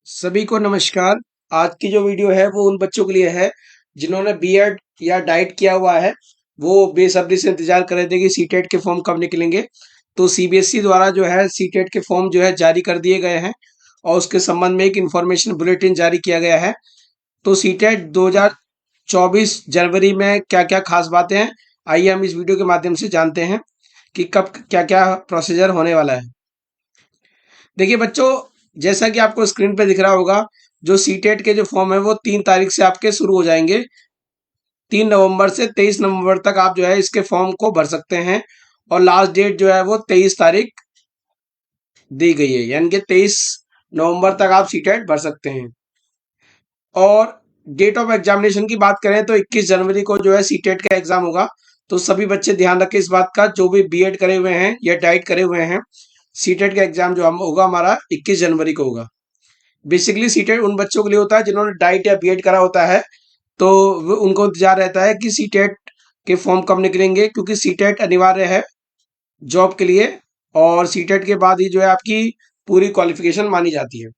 सभी को नमस्कार। आज की जो वीडियो है वो उन बच्चों के लिए है जिन्होंने बीएड या डाइट किया हुआ है। वो बेसब्री से इंतजार कर रहे थे कि सीटेट के फॉर्म कब निकलेंगे। तो सीबीएसई द्वारा जो है सीटेट के फॉर्म जो है जारी कर दिए गए हैं और उसके संबंध में एक इंफॉर्मेशन बुलेटिन जारी किया गया है। तो सीटेट 2024 जनवरी में क्या क्या खास बातें हैं, आइए हम इस वीडियो के माध्यम से जानते हैं कि कब क्या क्या प्रोसीजर होने वाला है। देखिए बच्चों, जैसा कि आपको स्क्रीन पे दिख रहा होगा, जो सीटेट के जो फॉर्म है वो 3 तारीख से आपके शुरू हो जाएंगे। 3 नवंबर से 23 नवंबर तक आप जो है इसके फॉर्म को भर सकते हैं और लास्ट डेट जो है वो 23 तारीख दी गई है, यानी कि 23 नवंबर तक आप सीटेट भर सकते हैं। और डेट ऑफ एग्जामिनेशन की बात करें तो 21 जनवरी को जो है सीटेट का एग्जाम होगा। तो सभी बच्चे ध्यान रखें इस बात का, जो भी बीएड करे हुए हैं या डाइट करे हुए हैं, सीटेट का एग्जाम जो हम होगा हमारा 21 जनवरी को होगा। बेसिकली सीटेट उन बच्चों के लिए होता है जिन्होंने डाइट या बीएड करा होता है। तो उनको इंतजार रहता है कि सीटेट के फॉर्म कब निकलेंगे, क्योंकि सीटेट अनिवार्य है जॉब के लिए और सीटेट के बाद ही जो है आपकी पूरी क्वालिफिकेशन मानी जाती है।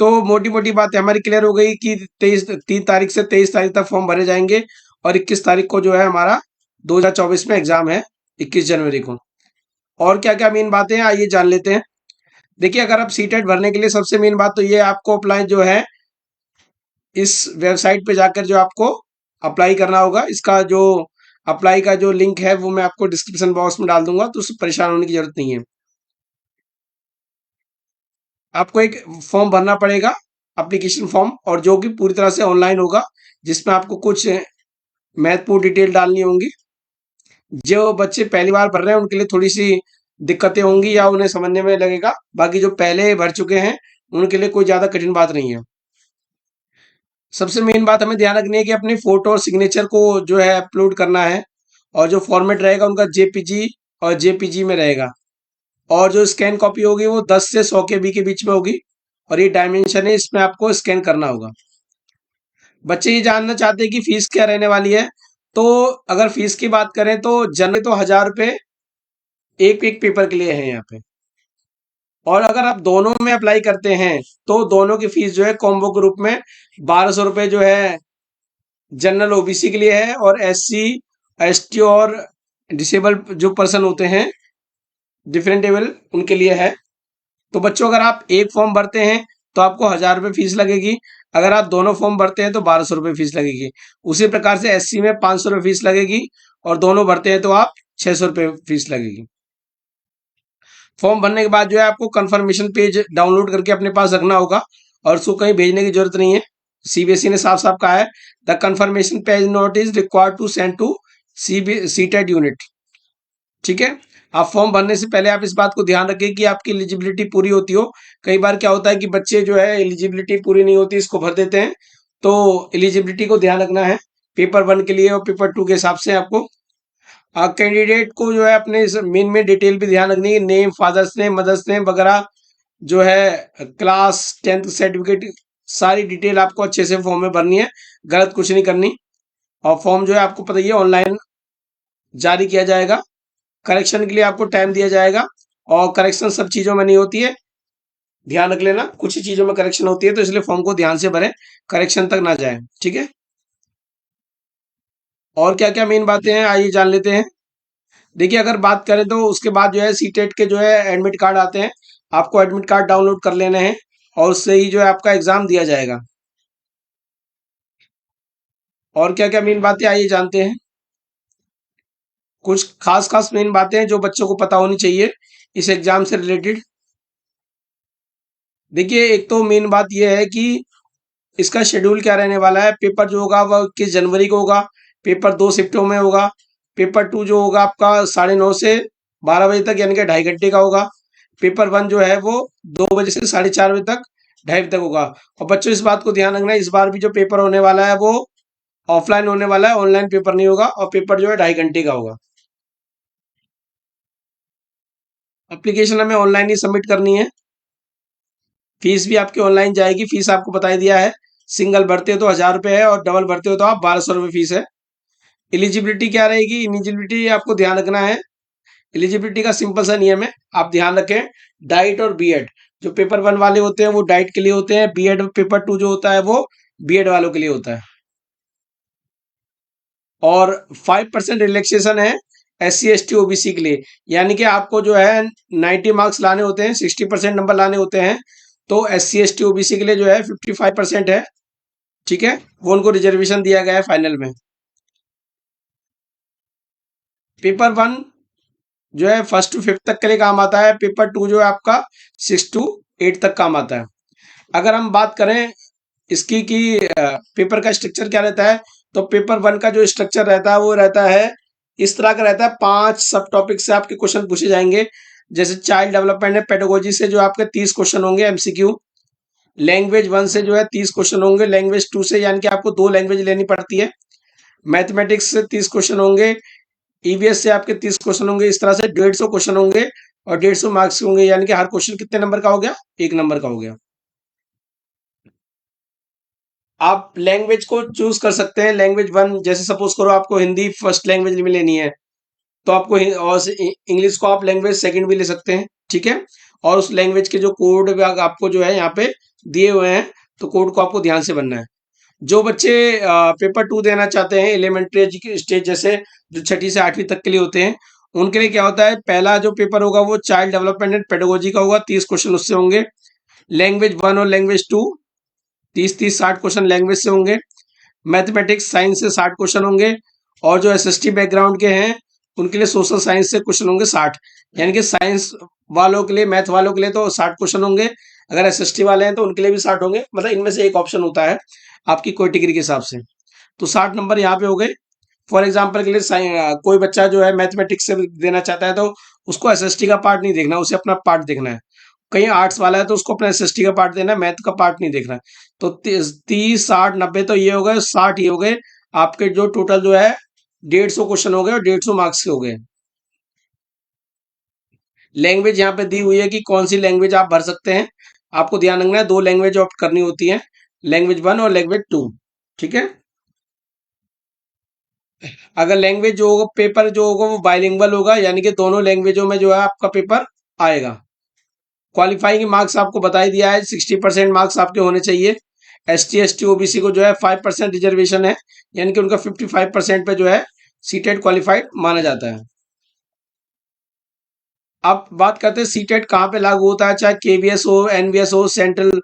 तो मोटी मोटी बातें हमारी क्लियर हो गई कि 3 तारीख से 23 तारीख तक फॉर्म भरे जाएंगे और 21 तारीख को जो है हमारा 2024 में एग्जाम है, 21 जनवरी को। और क्या क्या मेन बातें हैं आइए जान लेते हैं। देखिए, अगर आप सीटेट भरने के लिए सबसे मेन बात तो ये है, आपको अप्लाई जो है इस वेबसाइट पे जाकर जो आपको अप्लाई करना होगा। इसका जो अप्लाई का जो लिंक है वो मैं आपको डिस्क्रिप्शन बॉक्स में डाल दूंगा, तो उससे परेशान होने की जरूरत नहीं है। आपको एक फॉर्म भरना पड़ेगा, एप्लीकेशन फॉर्म, और जो कि पूरी तरह से ऑनलाइन होगा, जिसमें आपको कुछ महत्वपूर्ण डिटेल डालनी होंगी। जो बच्चे पहली बार भर रहे हैं उनके लिए थोड़ी सी दिक्कतें होंगी या उन्हें समझने में लगेगा, बाकी जो पहले भर चुके हैं उनके लिए कोई ज्यादा कठिन बात नहीं है। सबसे मेन बात हमें ध्यान रखनी है कि अपनी फोटो और सिग्नेचर को जो है अपलोड करना है, और जो फॉर्मेट रहेगा उनका जेपीजी और जेपीजी में रहेगा। और जो स्कैन कॉपी होगी वो 10 से 100 केबी के बीच में होगी, और ये डायमेंशन है, इसमें आपको स्कैन करना होगा। बच्चे ये जानना चाहते हैं कि फीस क्या रहने वाली है। तो अगर फीस की बात करें तो जनरल तो 1000 रुपये एक एक पेपर के लिए है यहाँ पे। और अगर आप दोनों में अप्लाई करते हैं तो दोनों की फीस जो है कॉम्बो ग्रुप में 1200 रुपये जो है जनरल ओबीसी के लिए है, और एससी एसटी और डिसेबल जो पर्सन होते हैं डिफरेंटेबल उनके लिए है। तो बच्चों, अगर आप एक फॉर्म भरते हैं तो आपको 1000 रुपये फीस लगेगी। अगर आप दोनों फॉर्म भरते हैं तो 1200 रुपये फीस लगेगी। उसी प्रकार से एससी में 500 रुपये फीस लगेगी, और दोनों भरते हैं तो आप 600 रुपये फीस लगेगी। फॉर्म भरने के बाद जो है आपको कंफर्मेशन पेज डाउनलोड करके अपने पास रखना होगा, और उसको कहीं भेजने की जरूरत नहीं है। सीबीएसई ने साफ साफ कहा है, the confirmation page note is required to send to CTET unit. ठीक है। आप फॉर्म भरने से पहले आप इस बात को ध्यान रखें कि आपकी एलिजिबिलिटी पूरी होती हो। कई बार क्या होता है कि बच्चे जो है एलिजिबिलिटी पूरी नहीं होती, इसको भर देते हैं। तो एलिजिबिलिटी को ध्यान रखना है पेपर 1 के लिए और पेपर 2 के हिसाब से आपको। कैंडिडेट को जो है अपने मेन में डिटेल भी ध्यान रखनी है, name, father's name, mother's name वगैरह, जो है क्लास 10th सर्टिफिकेट, सारी डिटेल आपको अच्छे से फॉर्म में भरनी है, गलत कुछ नहीं करनी। और फॉर्म जो है आपको पता ही है ऑनलाइन जारी किया जाएगा। करेक्शन के लिए आपको टाइम दिया जाएगा, और करेक्शन सब चीजों में नहीं होती है, ध्यान रख लेना, कुछ ही चीजों में करेक्शन होती है, तो इसलिए फॉर्म को ध्यान से भरें, करेक्शन तक ना जाए। ठीक है। और क्या क्या मेन बातें हैं आइए जान लेते हैं। देखिए, अगर बात करें तो उसके बाद जो है सीटेट के जो है एडमिट कार्ड आते हैं, आपको एडमिट कार्ड डाउनलोड कर लेने हैं, और उससे ही जो है आपका एग्जाम दिया जाएगा। और क्या क्या मेन बातें आइए जानते हैं। कुछ खास खास मेन बातें हैं जो बच्चों को पता होनी चाहिए इस एग्जाम से रिलेटेड। देखिए, एक तो मेन बात यह है कि इसका शेड्यूल क्या रहने वाला है। पेपर जो होगा वह 21 जनवरी को होगा, पेपर 2 शिफ्टों में होगा। पेपर 2 जो होगा आपका 9:30 से 12 बजे तक, यानी कि 2.5 घंटे का होगा। पेपर 1 जो है वो 2 बजे से 4:30 बजे तक, 2:30 बजे तक होगा। और बच्चों, इस बात को ध्यान रखना है, इस बार भी जो पेपर होने वाला है वो ऑफलाइन होने वाला है, ऑनलाइन पेपर नहीं होगा, और पेपर जो है 2.5 घंटे का होगा। एप्लीकेशन हमें ऑनलाइन ही सबमिट करनी है। फीस भी आपकी ऑनलाइन जाएगी, फीस आपको बता ही दिया है। सिंगल भरते हो तो 1000 रुपये है, और डबल भरते हो तो आप 1200 रुपये फीस है। एलिजिबिलिटी क्या रहेगी, एलिजिबिलिटी आपको ध्यान रखना है। एलिजिबिलिटी का सिंपल सा नियम है, आप ध्यान रखें, डाइट और बीएड जो पेपर वन वाले होते हैं वो डाइट के लिए होते हैं, बीएड पेपर टू जो होता है वो बीएड वालों के लिए होता है। और 5% रिलैक्सेशन है SC ST OBC के लिए, यानी कि आपको जो है 90 मार्क्स लाने होते हैं, 60% नंबर लाने होते हैं, तो SC ST OBC के लिए जो है 55% है। ठीक है, वो उनको रिजर्वेशन दिया गया है फाइनल में। पेपर वन जो है फर्स्ट टू फिफ्थ तक के लिए काम आता है, पेपर टू जो है आपका 6 to 8 तक काम आता है। अगर हम बात करें इसकी कि पेपर का स्ट्रक्चर क्या रहता है, तो पेपर वन का जो स्ट्रक्चर रहता है वो रहता है इस तरह का रहता है। 5 सब टॉपिक से आपके क्वेश्चन पूछे जाएंगे, जैसे चाइल्ड डेवलपमेंट है, पेडागोजी से जो आपके 30 क्वेश्चन होंगे MCQ। लैंग्वेज वन से जो है 30 क्वेश्चन होंगे, लैंग्वेज टू से यानी कि आपको 2 लैंग्वेज लेनी पड़ती है। मैथमेटिक्स से 30 क्वेश्चन होंगे, EVS से आपके 30 क्वेश्चन होंगे। इस तरह से 150 क्वेश्चन होंगे और 150 मार्क्स होंगे, यानी कि हर क्वेश्चन कितने नंबर का हो गया, 1 नंबर का हो गया। आप लैंग्वेज को चूज कर सकते हैं। लैंग्वेज वन, जैसे सपोज करो आपको हिंदी फर्स्ट लैंग्वेज में लेनी है, तो आपको और इंग्लिश को आप लैंग्वेज सेकंड भी ले सकते हैं। ठीक है, और उस लैंग्वेज के जो कोड आपको जो है यहाँ पे दिए हुए हैं, तो कोड को आपको ध्यान से बनना है। जो बच्चे पेपर टू देना चाहते हैं एलिमेंट्री स्टेज, जैसे जो 6ठी से 8वीं तक के लिए होते हैं, उनके लिए क्या होता है, पहला जो पेपर होगा वो चाइल्ड डेवलपमेंट एंड पेडागोजी का होगा, 30 क्वेश्चन उससे होंगे। लैंग्वेज वन और लैंग्वेज टू 30-30-60 क्वेश्चन लैंग्वेज से होंगे। मैथमेटिक्स साइंस से 60 क्वेश्चन होंगे, और जो SST बैकग्राउंड के हैं उनके लिए सोशल साइंस से क्वेश्चन होंगे 60। यानी कि साइंस वालों के लिए, मैथ वालों के लिए तो 60 क्वेश्चन होंगे, अगर SST वाले हैं तो उनके लिए भी 60 होंगे। मतलब इनमें से एक ऑप्शन होता है आपकी कैटेगरी के हिसाब से। तो 60 नंबर यहाँ पे हो गए। फॉर एग्जाम्पल के लिए कोई बच्चा जो है मैथमेटिक्स से देना चाहता है, तो उसको SST का पार्ट नहीं देखना, उसे अपना पार्ट देखना है। कहीं आर्ट्स वाला है तो उसको अपना SST का पार्ट देना है, मैथ का पार्ट नहीं देखना है। तो 30-60-90 तो ये हो गए, 60 ये हो गए आपके, जो टोटल जो है 150 क्वेश्चन हो गए और 150 मार्क्स के हो गए। लैंग्वेज यहाँ पे दी हुई है कि कौन सी लैंग्वेज आप भर सकते हैं। आपको ध्यान रखना है, 2 लैंग्वेज ऑप्ट करनी होती है, लैंग्वेज वन और लैंग्वेज टू। ठीक है, अगर लैंग्वेज जो होगा, पेपर जो होगा वो बाइलिंगुअल होगा, यानी कि दोनों लैंग्वेजों में जो है आपका पेपर आएगा। क्वालिफाइंग मार्क्स आपको बता ही दिया है, 60% मार्क्स आपके होने चाहिए। ST ST OBC को जो है 5% रिजर्वेशन है, यानी कि उनका 55% पे जो है सीटेट क्वालिफाइड माना जाता है। अब बात करते हैं सीटेट कहाँ पे लागू होता है, चाहे KVS हो, NVS हो, सेंट्रल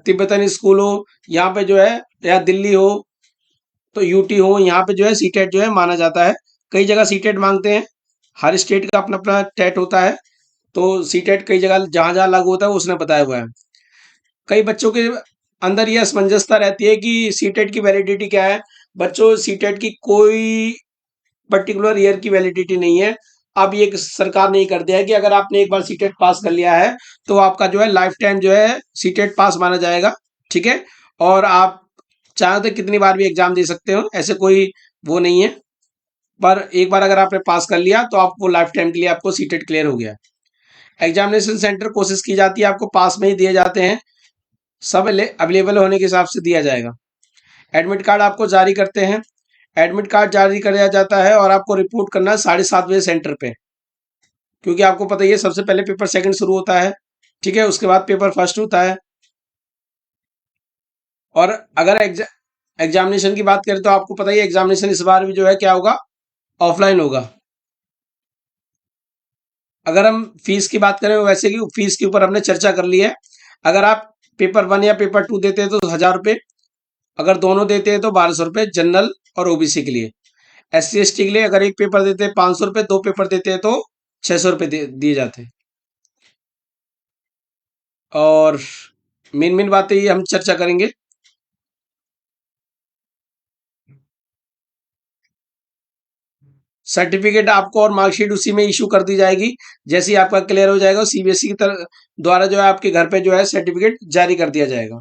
तिब्बतन स्कूल हो, यहाँ पे जो है, या दिल्ली हो, तो UT हो, यहाँ पे जो है सीटेट जो है माना जाता है। कई जगह सीटेट मांगते हैं, हर स्टेट का अपना अपना टेट होता है, तो सीटेट कई जगह जहां जहां लागू होता है वो उसने बताया हुआ है। कई बच्चों के अंदर यह असमंजसता रहती है कि सीटेट की वैलिडिटी क्या है। बच्चों, सीटेट की कोई पर्टिकुलर ईयर की वैलिडिटी नहीं है। अब ये सरकार ने कर दिया है कि अगर आपने एक बार सीटेट पास कर लिया है, तो आपका जो है लाइफ टाइम जो है सीटेट पास माना जाएगा। ठीक है, और आप चाहे तो कितनी बार भी एग्जाम दे सकते हो, ऐसे कोई वो नहीं है। पर एक बार अगर आपने पास कर लिया तो आपको लाइफ टाइम के लिए आपको सीटेट क्लियर हो गया। एग्जामिनेशन सेंटर कोशिश की जाती है आपको पास में ही दिए जाते हैं, सब अवेलेबल होने के हिसाब से दिया जाएगा। एडमिट कार्ड आपको जारी करते हैं, एडमिट कार्ड जारी किया जाता है और आपको रिपोर्ट करना है 7:30 बजे सेंटर पे, क्योंकि आपको पता ही है सबसे पहले पेपर सेकंड शुरू होता है। ठीक है, उसके बाद पेपर फर्स्ट होता है। और अगर एग्जामिनेशन की बात करें तो आपको पता ही है एग्जामिनेशन इस बार भी जो है क्या होगा, ऑफलाइन होगा। अगर हम फीस की बात करें, वैसे कि फीस के ऊपर हमने चर्चा कर ली है। अगर आप पेपर वन या पेपर टू देते हैं तो 1000 रुपये, अगर दोनों देते हैं तो 1200 रुपये, जनरल और OBC के लिए। SC ST के लिए अगर एक पेपर देते हैं 500 रुपये, 2 पेपर देते हैं तो 600 रुपये दिए जाते हैं। और मेन मेन बातें ये हम चर्चा करेंगे। सर्टिफिकेट आपको और मार्कशीट उसी में इशू कर दी जाएगी, जैसे ही आपका क्लियर हो जाएगा CBSE की तरफ द्वारा जो है आपके घर पे जो है सर्टिफिकेट जारी कर दिया जाएगा।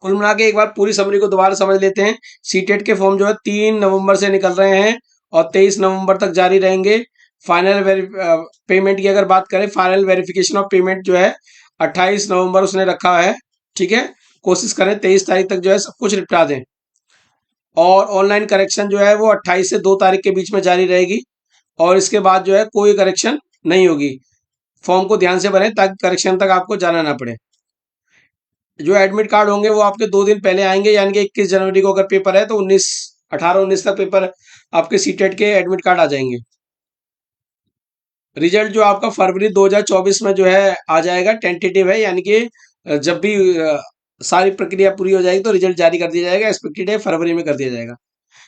कुल मिला के एक बार पूरी समरी को दोबारा समझ लेते हैं। सीटेट के फॉर्म जो है 3 नवंबर से निकल रहे हैं और 23 नवंबर तक जारी रहेंगे। फाइनल पेमेंट की अगर बात करें, फाइनल वेरिफिकेशन ऑफ पेमेंट जो है 28 नवंबर उसने रखा है। ठीक है, कोशिश करें 23 तारीख तक जो है सब कुछ निपटा दें। और ऑनलाइन करेक्शन जो है वो 28 से 2 तारीख के बीच में जारी रहेगी। और इसके बाद जो है कोई करेक्शन नहीं होगी। फॉर्म को ध्यान से भरें ताकि करेक्शन तक आपको जाना ना पड़े। जो एडमिट कार्ड होंगे वो आपके 2 दिन पहले आएंगे, यानी कि 21 जनवरी को अगर पेपर है तो 18-19 तक पेपर आपके सीटेट के एडमिट कार्ड आ जाएंगे। रिजल्ट जो आपका फरवरी 2024 में जो है आ जाएगा, टेंटेटिव है, यानी कि जब भी सारी प्रक्रिया पूरी हो जाएगी तो रिजल्ट जारी कर दिया जाएगा। एक्सपेक्टेड है फरवरी में कर दिया जाएगा।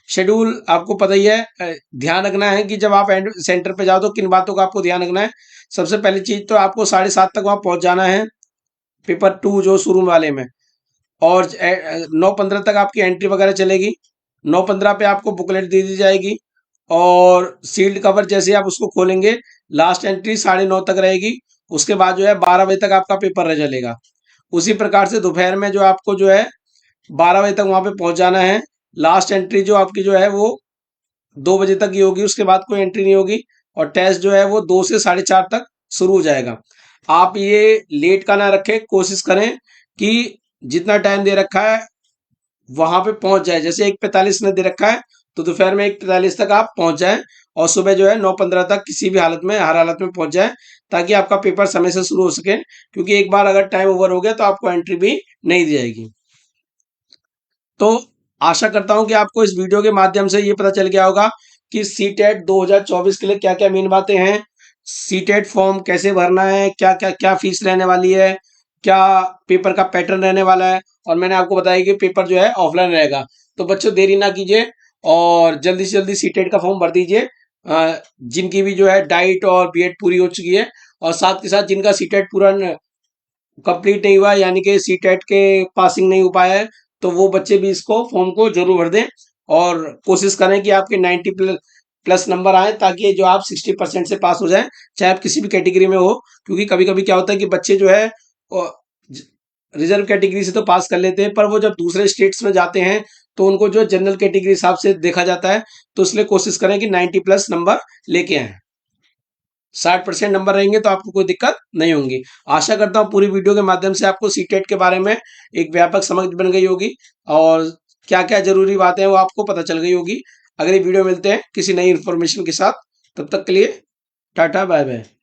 शेड्यूल आपको पता ही है। ध्यान रखना है कि जब आप सेंटर पे जाओ तो किन बातों का आपको ध्यान रखना है। सबसे पहली चीज तो आपको 7:30 तक वहां पहुंच जाना है, पेपर 2 जो शुरू वाले में। और 9:15 तक आपकी एंट्री वगैरह चलेगी। 9:15 पे आपको बुकलेट दे दी जाएगी और सील्ड कवर जैसे आप उसको खोलेंगे, लास्ट एंट्री 9:30 तक रहेगी। उसके बाद जो है 12 बजे तक आपका पेपर रह चलेगा। उसी प्रकार से दोपहर में जो आपको जो है 12 बजे तक वहां पे पहुंच जाना है। लास्ट एंट्री जो आपकी जो है वो 2 बजे तक ही होगी, उसके बाद कोई एंट्री नहीं होगी। और टेस्ट जो है वो 2 से 4:30 तक शुरू हो जाएगा। आप ये लेट का ना रखें, कोशिश करें कि जितना टाइम दे रखा है वहां पे पहुंच जाए। जैसे 1:45 ने दे रखा है तो दोपहर में 1:45 तक आप पहुंच जाएं और सुबह जो है 9:15 तक किसी भी हालत में, हर हालत में पहुंच जाए, ताकि आपका पेपर समय से शुरू हो सके। क्योंकि एक बार अगर टाइम ओवर हो गया तो आपको एंट्री भी नहीं दी जाएगी। तो आशा करता हूं कि आपको इस वीडियो के माध्यम से ये पता चल गया होगा कि सीटेट 2024 के लिए क्या क्या मेन बातें हैं, सीटेट फॉर्म कैसे भरना है, क्या क्या क्या फीस रहने वाली है, क्या पेपर का पैटर्न रहने वाला है। और मैंने आपको बताया कि पेपर जो है ऑफलाइन रहेगा। तो बच्चों देरी ना कीजिए और जल्दी से जल्दी सीटेट का फॉर्म भर दीजिए। जिनकी भी जो है डाइट और बीएड पूरी हो चुकी है, और साथ के साथ जिनका सीटेट पूरा कंप्लीट नहीं हुआ, यानी कि सीटेट के पासिंग नहीं हो पाया है, तो वो बच्चे भी इसको फॉर्म को जरूर भर दें। और कोशिश करें कि आपके 90 प्लस नंबर आए, ताकि जो आप 60% से पास हो जाएं, चाहे आप किसी भी कैटेगरी में हो। क्योंकि कभी कभी क्या होता है कि बच्चे जो है रिजर्व कैटेगरी से तो पास कर लेते हैं, पर वो जब दूसरे स्टेट्स में जाते हैं तो उनको जो जनरल कैटेगरी हिसाब से देखा जाता है। तो इसलिए कोशिश करें कि 90 प्लस नंबर लेके आए। 60% नंबर रहेंगे तो आपको कोई दिक्कत नहीं होगी। आशा करता हूँ पूरी वीडियो के माध्यम से आपको सीटेट के बारे में एक व्यापक समझ बन गई होगी और क्या क्या जरूरी बातें हैं वो आपको पता चल गई होगी। अगली वीडियो मिलते हैं किसी नई इन्फॉर्मेशन के साथ। तब तक के लिए टाटा बाय बाय।